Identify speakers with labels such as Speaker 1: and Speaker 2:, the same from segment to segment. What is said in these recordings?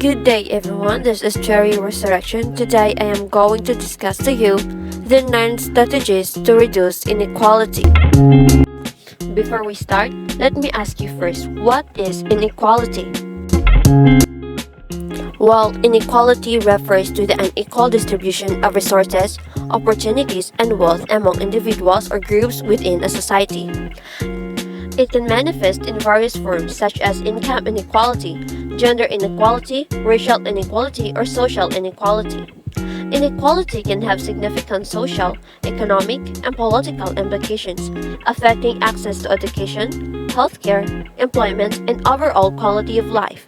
Speaker 1: Good day everyone, this is Cherry Resurrection. Today I am going to discuss to you the 9 strategies to reduce inequality. Before we start, let me ask you first, what is inequality? Well, inequality refers to the unequal distribution of resources, opportunities, and wealth among individuals or groups within a society. It can manifest in various forms such as income inequality, gender inequality, racial inequality, or social inequality. Inequality can have significant social, economic, and political implications, affecting access to education, healthcare, employment, and overall quality of life.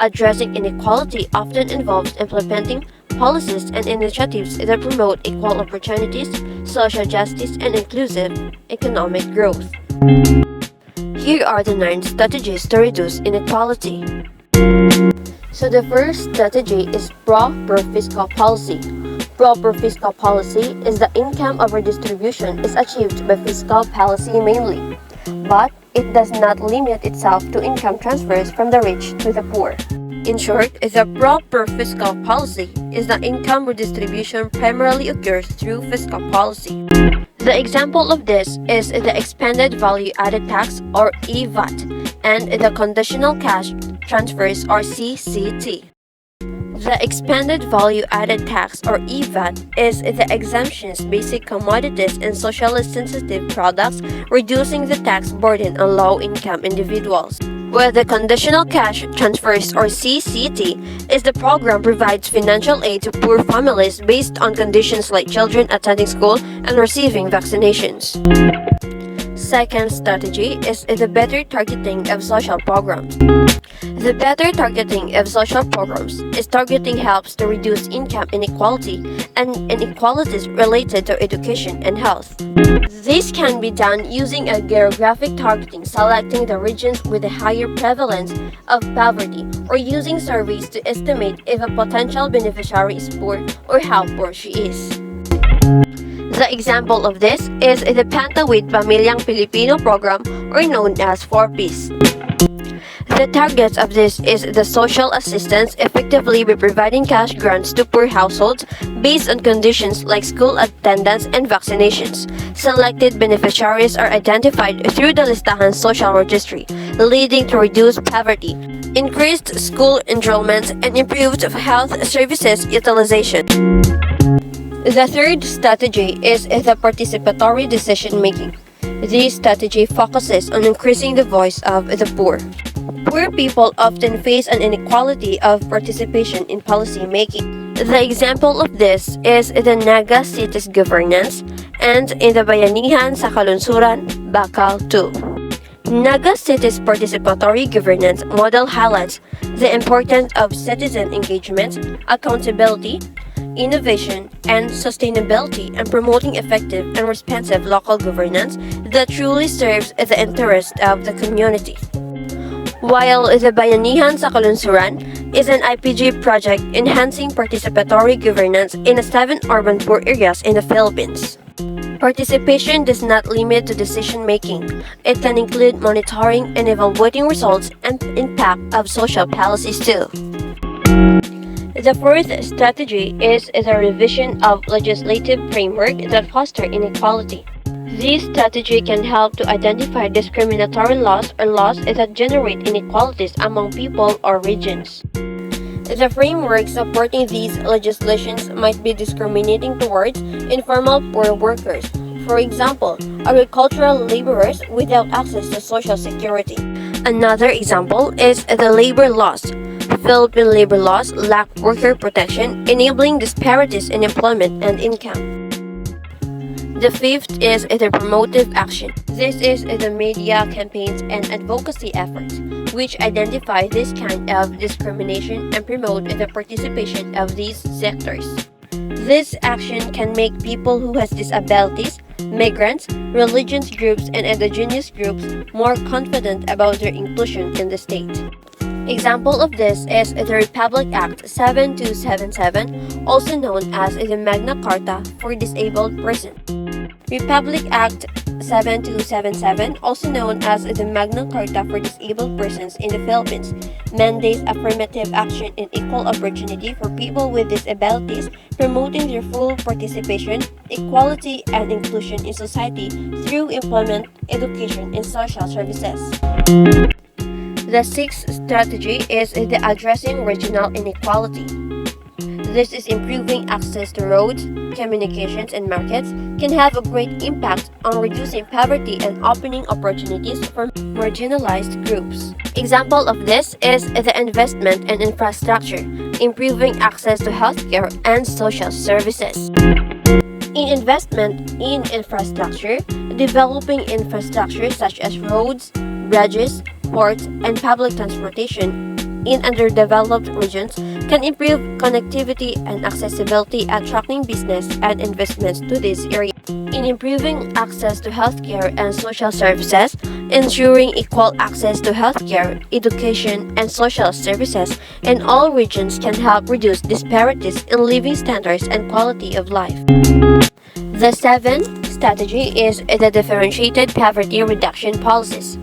Speaker 1: Addressing inequality often involves implementing policies and initiatives that promote equal opportunities, social justice, and inclusive economic growth. Here are the 9 strategies to reduce inequality. So the first strategy is proper fiscal policy. Proper fiscal policy is the income redistribution is achieved by fiscal policy mainly, but it does not limit itself to income transfers from the rich to the poor. In short, the proper fiscal policy is the income redistribution primarily occurs through fiscal policy. The example of this is the expanded value-added tax or EVAT and the conditional cash transfers or CCT. The expanded value-added tax or EVAT is the exemptions basic commodities and socially sensitive products, reducing the tax burden on low-income individuals. Where the conditional cash transfers or CCT is the program provides financial aid to poor families based on conditions like children attending school and receiving vaccinations. Second strategy is the better targeting of social programs. The better targeting of social programs is targeting helps to reduce income inequality and inequalities related to education and health. This can be done using a geographic targeting, selecting the regions with a higher prevalence of poverty, or using surveys to estimate if a potential beneficiary is poor or how poor she is. The example of this is the Pantawid Pamilyang Pilipino program, or known as 4Ps. The target of this is the social assistance effectively by providing cash grants to poor households based on conditions like school attendance and vaccinations. Selected beneficiaries are identified through the Listahan Social Registry, leading to reduced poverty, increased school enrollment, and improved health services utilization. The third strategy is the participatory decision-making. This strategy focuses on increasing the voice of the poor. Poor people often face an inequality of participation in policy making. The example of this is the Naga Cities Governance and in the Bayanihan sa Kalunsuran, Bakal 2. Naga Cities Participatory Governance model highlights the importance of citizen engagement, accountability, innovation, and sustainability, and promoting effective and responsive local governance that truly serves the interest of the community. While the Bayanihan sa Kalunsuran is an IPG project enhancing participatory governance in 7 urban poor areas in the Philippines. Participation does not limit to decision-making. It can include monitoring and evaluating results and impact of social policies too. The fourth strategy is the revision of legislative framework that foster inequality. This strategy can help to identify discriminatory laws or laws that generate inequalities among people or regions. The framework supporting these legislations might be discriminating towards informal poor workers, for example, agricultural laborers without access to social security. Another example is the labor laws. Philippine labor laws lack worker protection, enabling disparities in employment and income. The fifth is the promotive action. This is the media campaigns and advocacy efforts, which identify this kind of discrimination and promote the participation of these sectors. This action can make people who have disabilities, migrants, religious groups, and indigenous groups more confident about their inclusion in the state. Example of this is the Republic Act 7277, also known as the Magna Carta for Disabled Persons. Republic Act 7277, also known as the Magna Carta for Disabled Persons in the Philippines, mandates affirmative action and equal opportunity for people with disabilities, promoting their full participation, equality, and inclusion in society through employment, education, and social services. The sixth strategy is the addressing regional inequality. This is improving access to roads, communications, and markets can have a great impact on reducing poverty and opening opportunities for marginalized groups. Example of this is the investment in infrastructure, improving access to healthcare and social services. In investment in infrastructure, developing infrastructure such as roads, bridges, ports, and public transportation in underdeveloped regions can improve connectivity and accessibility, attracting business and investments to this area. In improving access to healthcare and social services, ensuring equal access to healthcare, education, and social services in all regions can help reduce disparities in living standards and quality of life. The seventh strategy is the differentiated poverty reduction policies.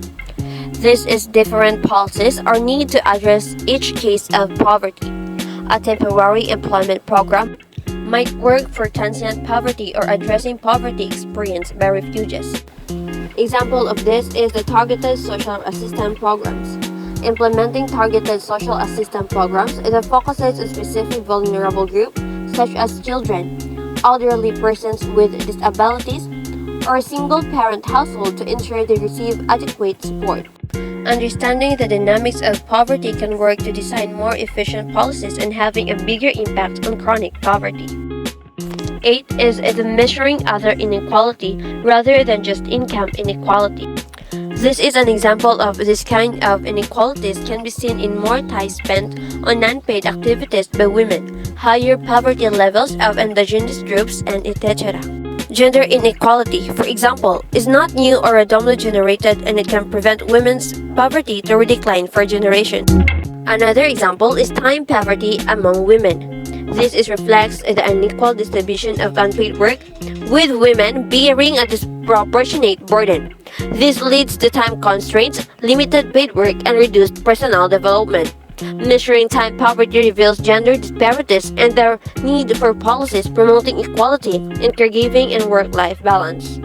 Speaker 1: This is different policies or need to address each case of poverty. A temporary employment program might work for transient poverty or addressing poverty experienced by refugees. Example of this is the targeted social assistance programs. Implementing targeted social assistance programs that focuses on specific vulnerable groups such as children, elderly persons with disabilities, or a single-parent household to ensure they receive adequate support. Understanding the dynamics of poverty can work to design more efficient policies and having a bigger impact on chronic poverty. 8 is the measuring other inequality rather than just income inequality. This is an example of this kind of inequalities can be seen in more time spent on non-paid activities by women, higher poverty levels of indigenous groups, and etc. Gender inequality, for example, is not new or randomly generated, and it can prevent women's poverty to decline for generations. Another example is time poverty among women. This reflects the unequal distribution of unpaid work, with women bearing a disproportionate burden. This leads to time constraints, limited paid work, and reduced personal development. Measuring time poverty reveals gender disparities and the need for policies promoting equality in caregiving and work-life balance.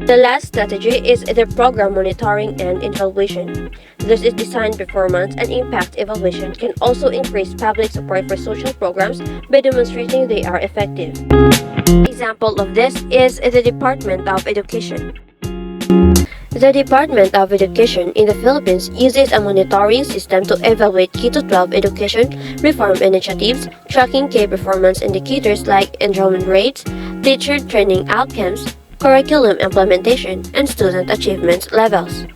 Speaker 1: The last strategy is the program monitoring and evaluation. This is design performance and impact evaluation can also increase public support for social programs by demonstrating they are effective. Example of this is the Department of Education. The Department of Education in the Philippines uses a monitoring system to evaluate K-12 education reform initiatives, tracking key performance indicators like enrollment rates, teacher training outcomes, curriculum implementation, and student achievement levels.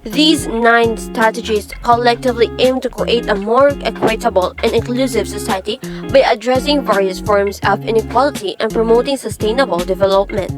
Speaker 1: These 9 strategies collectively aim to create a more equitable and inclusive society by addressing various forms of inequality and promoting sustainable development.